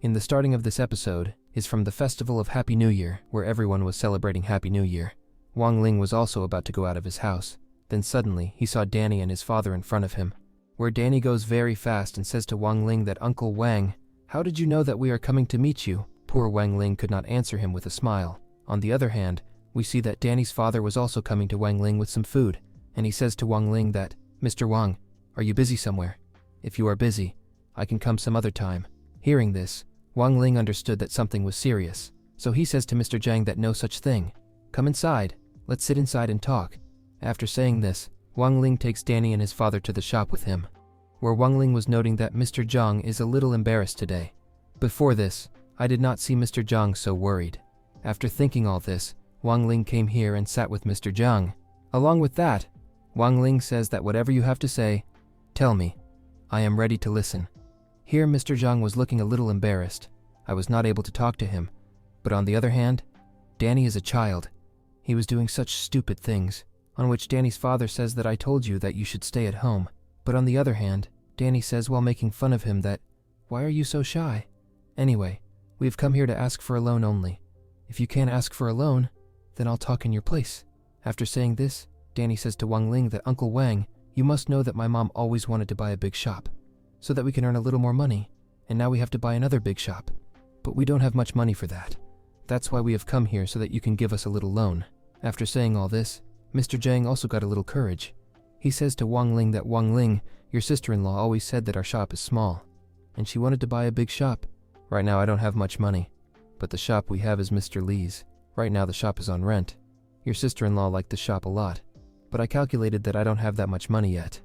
In the starting of this episode is from the festival of Happy New Year, where everyone was celebrating Happy New Year. Wang Ling was also about to go out of his house. Then suddenly, he saw Danny and his father in front of him, where Danny goes very fast and says to Wang Ling that, "Uncle Wang, how did you know that we are coming to meet you?" Poor Wang Ling could not answer him with a smile. On the other hand, we see that Danny's father was also coming to Wang Ling with some food, and he says to Wang Ling that, "Mr. Wang, are you busy somewhere? If you are busy, I can come some other time." Hearing this, Wang Ling understood that something was serious, so he says to Mr. Zhang that no such thing. "Come inside, let's sit inside and talk." After saying this, Wang Ling takes Danny and his father to the shop with him, where Wang Ling was noting that Mr. Zhang is a little embarrassed today. Before this, I did not see Mr. Zhang so worried. After thinking all this, Wang Ling came here and sat with Mr. Zhang. Along with that, Wang Ling says that whatever you have to say, tell me. I am ready to listen. Here Mr. Zhang was looking a little embarrassed. I was not able to talk to him. But on the other hand, Danny is a child. He was doing such stupid things, on which Danny's father says that I told you that you should stay at home. But on the other hand, Danny says while making fun of him that, "Why are you so shy? Anyway, we have come here to ask for a loan only. If you can't ask for a loan, then I'll talk in your place." After saying this, Danny says to Wang Ling that, "Uncle Wang, you must know that my mom always wanted to buy a big shop, so that we can earn a little more money, and now we have to buy another big shop. But we don't have much money for that. That's why we have come here so that you can give us a little loan." After saying all this, Mr. Zhang also got a little courage. He says to Wang Ling that, "Wang Ling, your sister-in-law always said that our shop is small, and she wanted to buy a big shop. Right now I don't have much money, but the shop we have is Mr. Lee's. Right now the shop is on rent. Your sister-in-law liked the shop a lot, but I calculated that I don't have that much money yet.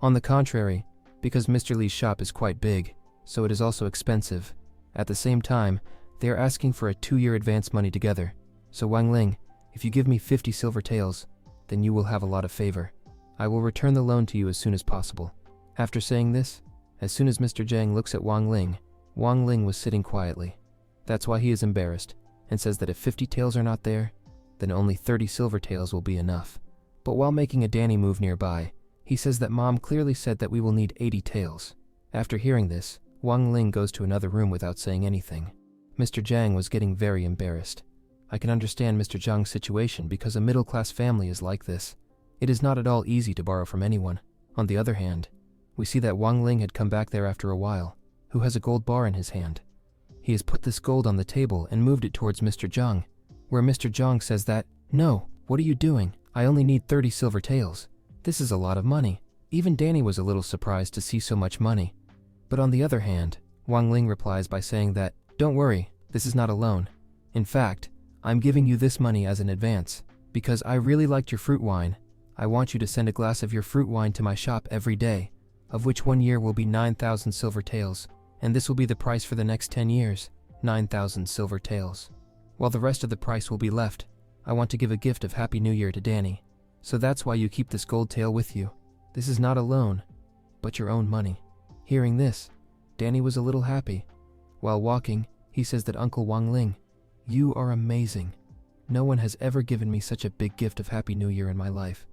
On the contrary, because Mr. Lee's shop is quite big, so it is also expensive. At the same time, they are asking for a 2-year advance money together. So Wang Ling, if you give me 50 silver taels, then you will have a lot of favor. I will return the loan to you as soon as possible." After saying this, as soon as Mr. Zhang looks at Wang Ling was sitting quietly. That's why he is embarrassed, and says that if 50 taels are not there, then only 30 silver taels will be enough. But while making a Danny move nearby, he says that Mom clearly said that we will need 80 taels. After hearing this, Wang Ling goes to another room without saying anything. Mr. Zhang was getting very embarrassed. I can understand Mr. Zhang's situation because a middle-class family is like this. It is not at all easy to borrow from anyone. On the other hand, we see that Wang Ling had come back there after a while, who has a gold bar in his hand. He has put this gold on the table and moved it towards Mr. Zhang, where Mr. Zhang says that, "No, what are you doing? I only need 30 silver taels. This is a lot of money." Even Danny was a little surprised to see so much money. But on the other hand, Wang Ling replies by saying that, "Don't worry, this is not a loan. In fact, I'm giving you this money as an advance, because I really liked your fruit wine. I want you to send a glass of your fruit wine to my shop every day, of which 1 year will be 9,000 silver taels, and this will be the price for the next 10 years, 9,000 silver taels. While the rest of the price will be left, I want to give a gift of Happy New Year to Danny. So that's why you keep this gold tael with you. This is not a loan, but your own money." Hearing this, Danny was a little happy. While walking, he says that, "Uncle Wang Ling, you are amazing. No one has ever given me such a big gift of Happy New Year in my life."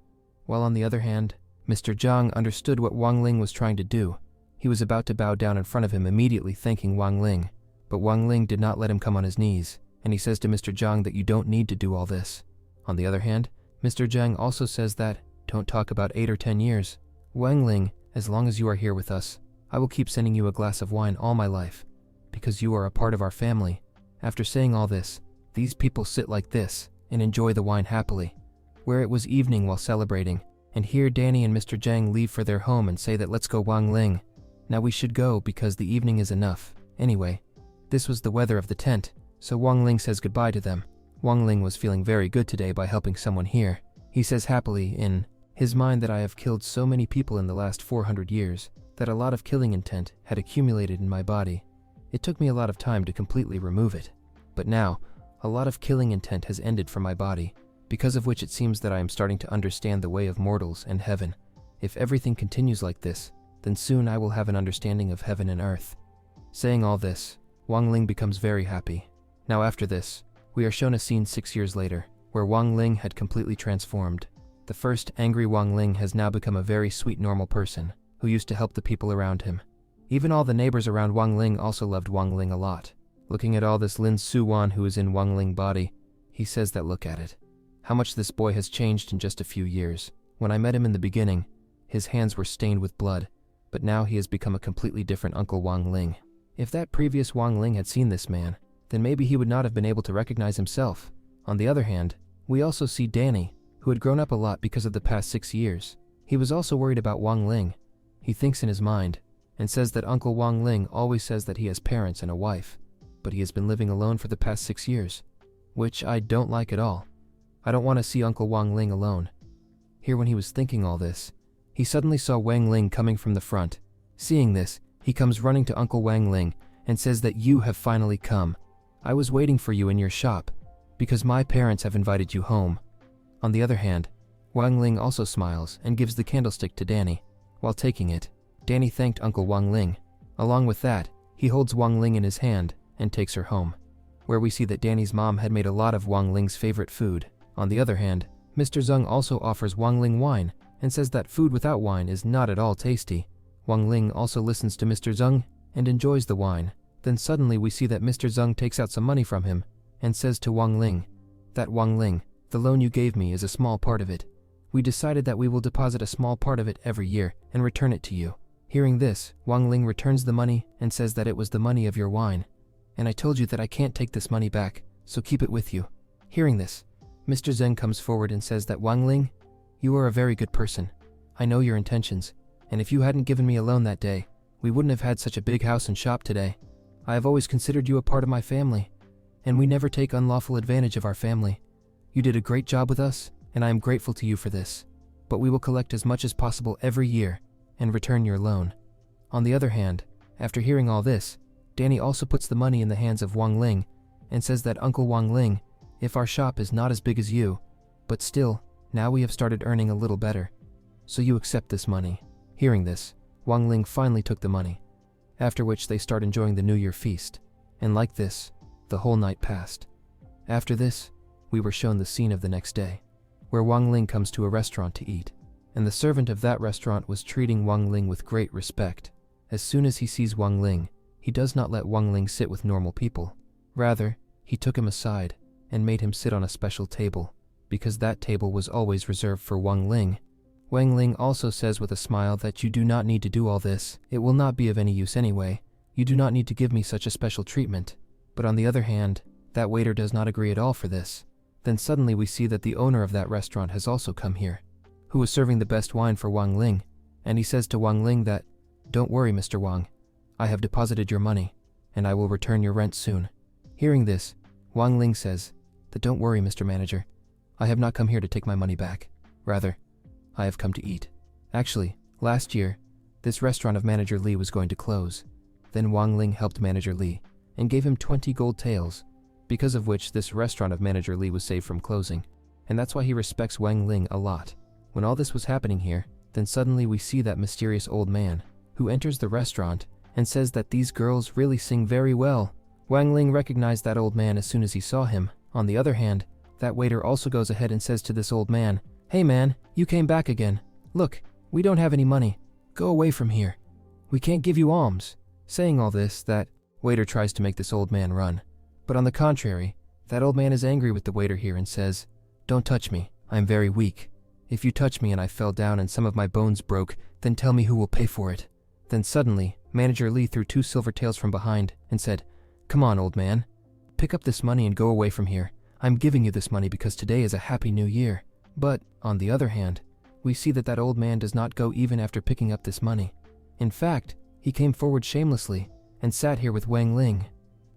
While on the other hand, Mr. Zhang understood what Wang Ling was trying to do. He was about to bow down in front of him, immediately thanking Wang Ling, but Wang Ling did not let him come on his knees, and he says to Mr. Zhang that you don't need to do all this. On the other hand, Mr. Zhang also says that, "Don't talk about 8 or 10 years. Wang Ling, as long as you are here with us, I will keep sending you a glass of wine all my life, because you are a part of our family." After saying all this, these people sit like this and enjoy the wine happily, where it was evening while celebrating, and here Danny and Mr. Zhang leave for their home and say that, "Let's go, Wang Ling. Now we should go because the evening is enough." Anyway, this was the weather of the tent, so Wang Ling says goodbye to them. Wang Ling was feeling very good today by helping someone here. He says happily in his mind that I have killed so many people in the last 400 years that a lot of killing intent had accumulated in my body. It took me a lot of time to completely remove it, but now, a lot of killing intent has ended from my body, because of which it seems that I am starting to understand the way of mortals and heaven. If everything continues like this, then soon I will have an understanding of heaven and earth. Saying all this, Wang Ling becomes very happy. Now after this, we are shown a scene 6 years later, where Wang Ling had completely transformed. The first angry Wang Ling has now become a very sweet normal person, who used to help the people around him. Even all the neighbors around Wang Ling also loved Wang Ling a lot. Looking at all this Lin Su-wan who is in Wang Ling body, he says that look at it. How much this boy has changed in just a few years. When I met him in the beginning, his hands were stained with blood, but now he has become a completely different Uncle Wang Ling. If that previous Wang Ling had seen this man, then maybe he would not have been able to recognize himself. On the other hand, we also see Danny, who had grown up a lot because of the past 6 years. He was also worried about Wang Ling. He thinks in his mind, and says that Uncle Wang Ling always says that he has parents and a wife, but he has been living alone for the past 6 years, which I don't like at all. I don't want to see Uncle Wang Ling alone. Here when he was thinking all this, he suddenly saw Wang Ling coming from the front. Seeing this, he comes running to Uncle Wang Ling and says that you have finally come. I was waiting for you in your shop, because my parents have invited you home. On the other hand, Wang Ling also smiles and gives the candlestick to Danny. While taking it, Danny thanked Uncle Wang Ling. Along with that, he holds Wang Ling in his hand and takes her home, where we see that Danny's mom had made a lot of Wang Ling's favorite food. On the other hand, Mr. Zeng also offers Wang Ling wine and says that food without wine is not at all tasty. Wang Ling also listens to Mr. Zeng and enjoys the wine. Then suddenly we see that Mr. Zeng takes out some money from him and says to Wang Ling, that Wang Ling, the loan you gave me is a small part of it. We decided that we will deposit a small part of it every year and return it to you. Hearing this, Wang Ling returns the money and says that it was the money of your wine. And I told you that I can't take this money back, so keep it with you. Hearing this, Mr. Zeng comes forward and says that Wang Ling, you are a very good person. I know your intentions, and if you hadn't given me a loan that day, we wouldn't have had such a big house and shop today. I have always considered you a part of my family, and we never take unlawful advantage of our family. You did a great job with us, and I am grateful to you for this. But we will collect as much as possible every year and return your loan. On the other hand, after hearing all this, Danny also puts the money in the hands of Wang Ling and says that Uncle Wang Ling, if our shop is not as big as you, but still, now we have started earning a little better, so you accept this money. Hearing this, Wang Ling finally took the money, after which they start enjoying the New Year feast, and like this, the whole night passed. After this, we were shown the scene of the next day, where Wang Ling comes to a restaurant to eat, and the servant of that restaurant was treating Wang Ling with great respect. As soon as he sees Wang Ling, he does not let Wang Ling sit with normal people. Rather, he took him aside and made him sit on a special table, because that table was always reserved for Wang Ling. Wang Ling also says with a smile that you do not need to do all this. It will not be of any use anyway. You do not need to give me such a special treatment. But on the other hand, that waiter does not agree at all for this. Then suddenly we see that the owner of that restaurant has also come here, who was serving the best wine for Wang Ling, and he says to Wang Ling that, don't worry, Mr. Wang, I have deposited your money, and I will return your rent soon. Hearing this, Wang Ling says that don't worry, Mr. Manager, I have not come here to take my money back. Rather, I have come to eat. Actually, last year, this restaurant of Manager Li was going to close. Then Wang Ling helped Manager Li and gave him 20 gold taels, because of which this restaurant of Manager Li was saved from closing, and that's why he respects Wang Ling a lot. When all this was happening here, then suddenly we see that mysterious old man, who enters the restaurant and says that these girls really sing very well. Wang Ling recognized that old man as soon as he saw him. On the other hand, that waiter also goes ahead and says to this old man, hey man, you came back again. Look, we don't have any money. Go away from here. We can't give you alms. Saying all this, that waiter tries to make this old man run. But on the contrary, that old man is angry with the waiter here and says, don't touch me, I am very weak. If you touch me and I fell down and some of my bones broke, then tell me who will pay for it. Then suddenly, Manager Li threw 2 silver taels from behind and said, come on, old man. Pick up this money and go away from here. I'm giving you this money because today is a happy new year. But, on the other hand, we see that old man does not go even after picking up this money. In fact, he came forward shamelessly and sat here with Wang Ling,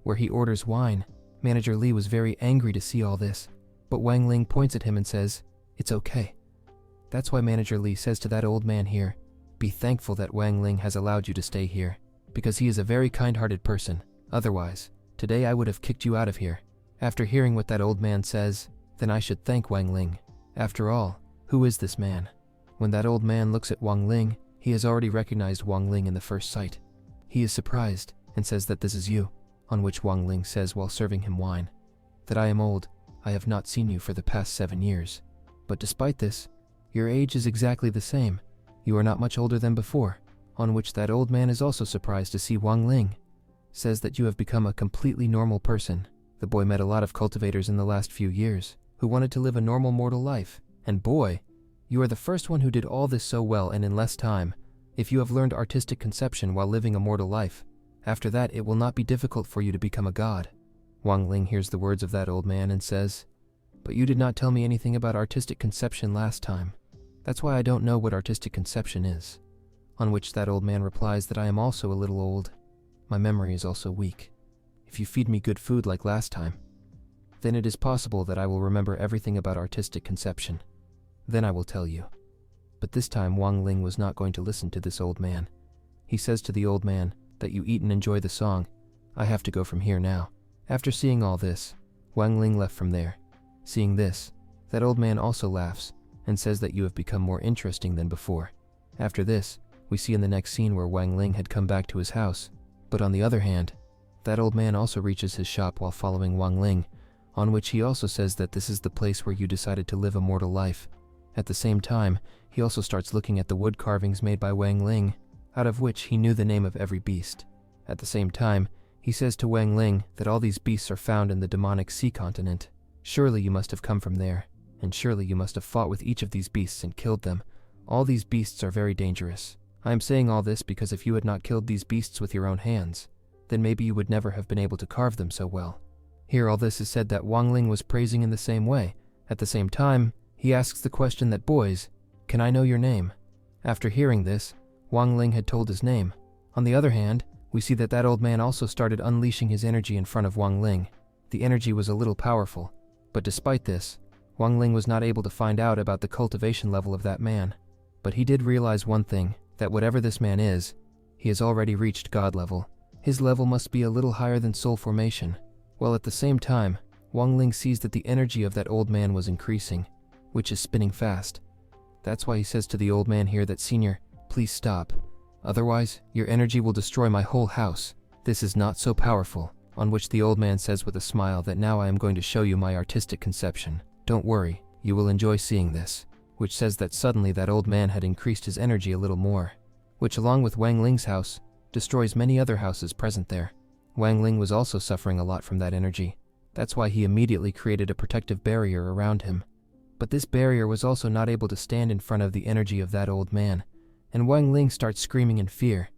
where he orders wine. Manager Li was very angry to see all this, but Wang Ling points at him and says, it's okay. That's why Manager Li says to that old man here, be thankful that Wang Ling has allowed you to stay here, because he is a very kind-hearted person. Otherwise, today I would have kicked you out of here. After hearing what that old man says, then I should thank Wang Ling. After all, who is this man? When that old man looks at Wang Ling, he has already recognized Wang Ling in the first sight. He is surprised and says that this is you, on which Wang Ling says while serving him wine, that I am old, I have not seen you for the past 7 years. But despite this, your age is exactly the same. You are not much older than before. on which that old man is also surprised to see Wang Ling. Says that you have become a completely normal person. The boy met a lot of cultivators in the last few years who wanted to live a normal mortal life, and boy, you are the first one who did all this so well and in less time. If you have learned artistic conception while living a mortal life, after that it will not be difficult for you to become a god. Wang Ling hears the words of that old man and says, "But you did not tell me anything about artistic conception last time. That's why I don't know what artistic conception is." On which that old man replies that I am also a little old. My memory is also weak. If you feed me good food like last time, then it is possible that I will remember everything about artistic conception. Then I will tell you. But this time Wang Ling was not going to listen to this old man. He says to the old man that you eat and enjoy the song. I have to go from here now. After seeing all this, Wang Ling left from there. Seeing this, that old man also laughs and says that you have become more interesting than before. After this, we see in the next scene where Wang Ling had come back to his house. But on the other hand, that old man also reaches his shop while following Wang Ling, on which he also says that this is the place where you decided to live a mortal life. At the same time, he also starts looking at the wood carvings made by Wang Ling, out of which he knew the name of every beast. At the same time, he says to Wang Ling that all these beasts are found in the demonic sea continent. Surely you must have come from there, and surely you must have fought with each of these beasts and killed them. All these beasts are very dangerous. I am saying all this because if you had not killed these beasts with your own hands, then maybe you would never have been able to carve them so well. Here all this is said that Wang Ling was praising in the same way. At the same time, he asks the question that, "Boys, can I know your name?" After hearing this, Wang Ling had told his name. On the other hand, we see that that old man also started unleashing his energy in front of Wang Ling. The energy was a little powerful, but despite this, Wang Ling was not able to find out about the cultivation level of that man. But he did realize one thing, that whatever this man is, he has already reached God level. His level must be a little higher than soul formation. While at the same time, Wang Ling sees that the energy of that old man was increasing, which is spinning fast. That's why he says to the old man here that, "Senior, please stop. Otherwise, your energy will destroy my whole house. This is not so powerful." On which the old man says with a smile that, "Now I am going to show you my artistic conception. Don't worry, you will enjoy seeing this." Which says that suddenly that old man had increased his energy a little more, which along with Wang Ling's house, destroys many other houses present there. Wang Ling was also suffering a lot from that energy. That's why he immediately created a protective barrier around him. But this barrier was also not able to stand in front of the energy of that old man, and Wang Ling starts screaming in fear.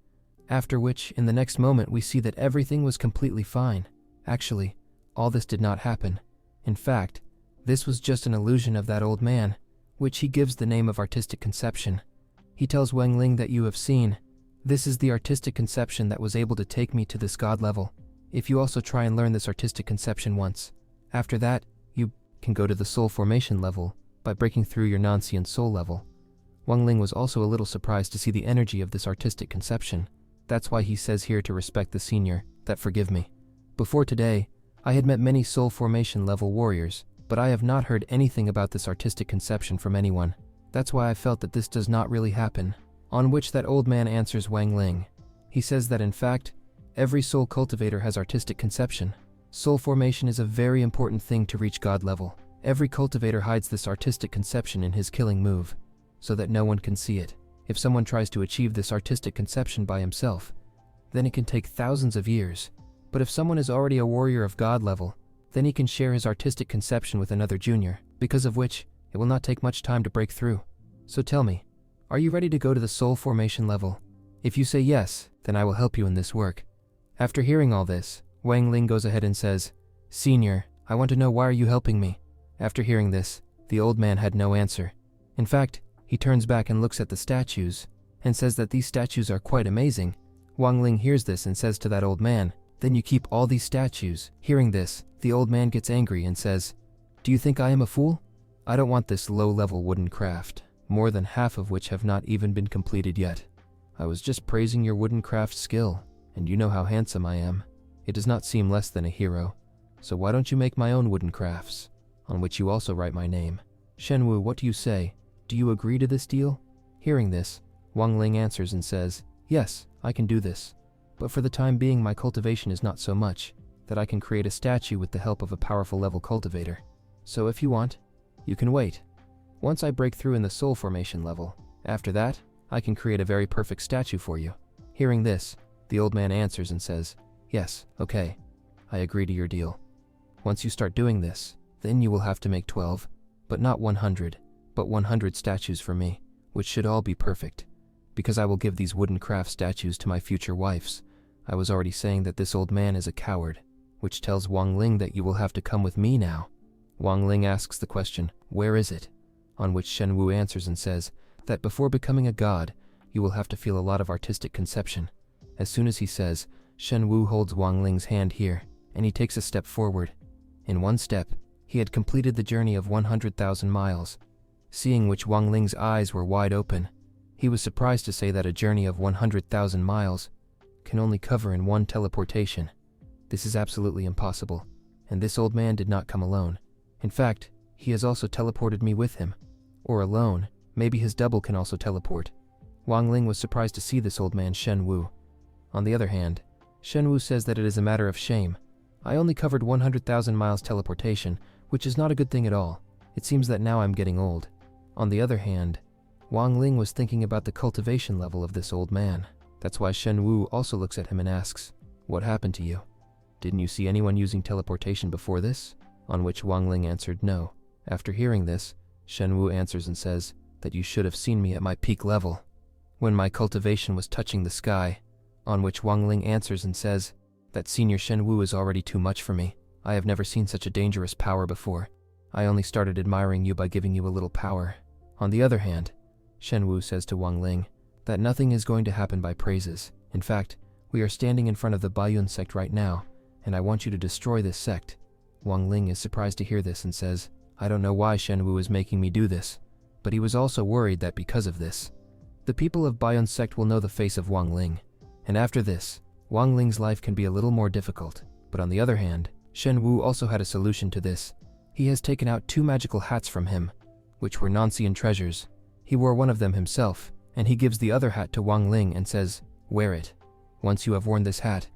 After which, in the next moment, we see that everything was completely fine. Actually, all this did not happen. In fact, this was just an illusion of that old man, which he gives the name of artistic conception. He tells Wang Ling that you have seen, "This is the artistic conception that was able to take me to this god level. If you also try and learn this artistic conception once, after that, you can go to the soul formation level by breaking through your non-sentient soul level." Wang Ling was also a little surprised to see the energy of this artistic conception. That's why he says here to respect the senior, that forgive me. Before today, I had met many soul formation level warriors, but I have not heard anything about this artistic conception from anyone. That's why I felt that this does not really happen. On which that old man answers Wang Ling. He says that in fact, every soul cultivator has artistic conception. Soul formation is a very important thing to reach God level. Every cultivator hides this artistic conception in his killing move, so that no one can see it. If someone tries to achieve this artistic conception by himself, then it can take thousands of years. But if someone is already a warrior of God level, then he can share his artistic conception with another junior, because of which it will not take much time to break through. So tell me, are you ready to go to the soul formation level? If you say yes, then I will help you in this work. After hearing all this, Wang Ling goes ahead and says, "Senior, I want to know why are you helping me?" After hearing this, the old man had no answer. In fact, he turns back and looks at the statues, and says that these statues are quite amazing. Wang Ling hears this and says to that old man, "Then you keep all these statues." Hearing this, the old man gets angry and says, "Do you think I am a fool? I don't want this low-level wooden craft, more than half of which have not even been completed yet. I was just praising your wooden craft skill, and you know how handsome I am. It does not seem less than a hero. So why don't you make my own wooden crafts, on which you also write my name? Shenwu, what do you say? Do you agree to this deal?" Hearing this, Wang Ling answers and says, "Yes, I can do this. But for the time being my cultivation is not so much that I can create a statue with the help of a powerful level cultivator. So if you want, you can wait. Once I break through in the soul formation level, after that, I can create a very perfect statue for you." Hearing this, the old man answers and says, "Yes, okay. I agree to your deal. Once you start doing this, then you will have to make 12, but not 100, but 100 statues for me, which should all be perfect, because I will give these wooden craft statues to my future wives." I was already saying that this old man is a coward, which tells Wang Ling that you will have to come with me now. Wang Ling asks the question, "Where is it?" On which Shen Wu answers and says that before becoming a god, you will have to feel a lot of artistic conception. As soon as he says, Shen Wu holds Wang Ling's hand here, and he takes a step forward. In one step, he had completed the journey of 100,000 miles, seeing which Wang Ling's eyes were wide open. He was surprised to say that a journey of 100,000 miles can only cover in one teleportation. This is absolutely impossible, and this old man did not come alone. In fact, he has also teleported me with him. Or alone, maybe his double can also teleport. Wang Ling was surprised to see this old man Shen Wu. On the other hand, Shen Wu says that it is a matter of shame. I only covered 100,000 miles teleportation, which is not a good thing at all. It seems that now I'm getting old. On the other hand, Wang Ling was thinking about the cultivation level of this old man. That's why Shen Wu also looks at him and asks, "What happened to you? Didn't you see anyone using teleportation before this?" On which Wang Ling answered no. After hearing this, Shen Wu answers and says that you should have seen me at my peak level, when my cultivation was touching the sky. On which Wang Ling answers and says that Senior Shen Wu is already too much for me. I have never seen such a dangerous power before. I only started admiring you by giving you a little power. On the other hand, Shen Wu says to Wang Ling that nothing is going to happen by praises. In fact, we are standing in front of the Baiyun sect right now, and I want you to destroy this sect. Wang Ling is surprised to hear this and says, "I don't know why Shen Wu is making me do this," but he was also worried that because of this, the people of Baiyun sect will know the face of Wang Ling, and after this, Wang Ling's life can be a little more difficult. But on the other hand, Shen Wu also had a solution to this. He has taken out 2 magical hats from him, which were Nancian treasures. He wore one of them himself, and he gives the other hat to Wang Ling and says, "Wear it. Once you have worn this hat,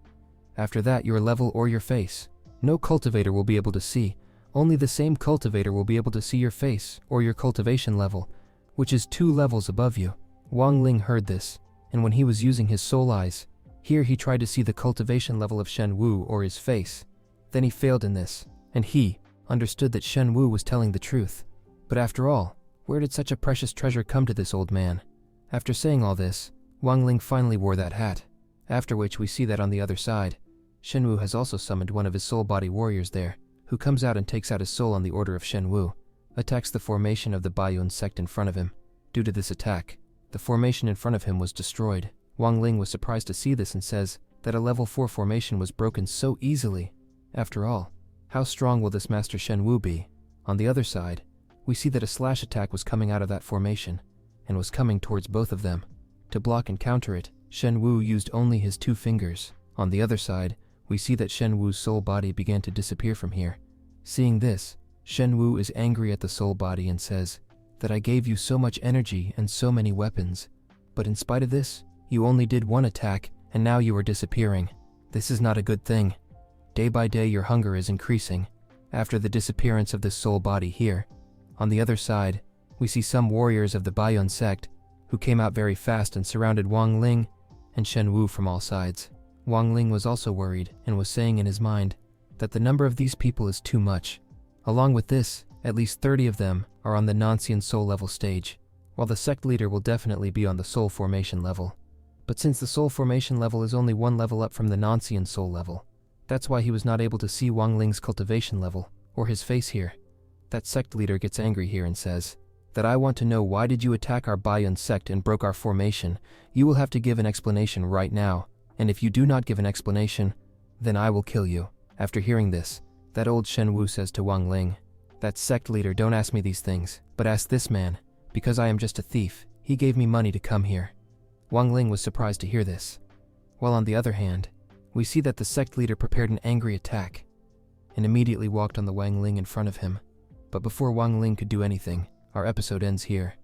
after that your level or your face, no cultivator will be able to see. Only the same cultivator will be able to see your face or your cultivation level, which is 2 levels above you." Wang Ling heard this, and when he was using his soul eyes, here he tried to see the cultivation level of Shen Wu or his face. Then he failed in this, and he understood that Shen Wu was telling the truth. But after all, where did such a precious treasure come to this old man? After saying all this, Wang Ling finally wore that hat, after which we see that on the other side, Shen Wu has also summoned one of his soul body warriors there, who comes out and takes out his soul on the order of Shen Wu, attacks the formation of the Baiyun sect in front of him. Due to this attack, the formation in front of him was destroyed. Wang Ling was surprised to see this and says that a level 4 formation was broken so easily. After all, how strong will this Master Shen Wu be? On the other side, we see that a slash attack was coming out of that formation, and was coming towards both of them. To block and counter it, Shen Wu used only his 2 fingers. On the other side, we see that Shen Wu's soul body began to disappear from here. Seeing this, Shen Wu is angry at the soul body and says that I gave you so much energy and so many weapons, but in spite of this, you only did 1 attack and now you are disappearing. This is not a good thing. Day by day your hunger is increasing after the disappearance of this soul body here. On the other side, we see some warriors of the Baiyun sect who came out very fast and surrounded Wang Ling and Shen Wu from all sides. Wang Ling was also worried and was saying in his mind that the number of these people is too much. Along with this, at least 30 of them are on the Nancian soul level stage, while the sect leader will definitely be on the soul formation level. But since the soul formation level is only 1 level up from the Nancian soul level, that's why he was not able to see Wang Ling's cultivation level or his face here. That sect leader gets angry here and says that I want to know why did you attack our Baiyun sect and broke our formation. You will have to give an explanation right now, and if you do not give an explanation, then I will kill you. After hearing this, that old Shen Wu says to Wang Ling, that sect leader, don't ask me these things, but ask this man, because I am just a thief. He gave me money to come here. Wang Ling was surprised to hear this. While on the other hand, we see that the sect leader prepared an angry attack and immediately walked on the Wang Ling in front of him. But before Wang Ling could do anything, our episode ends here.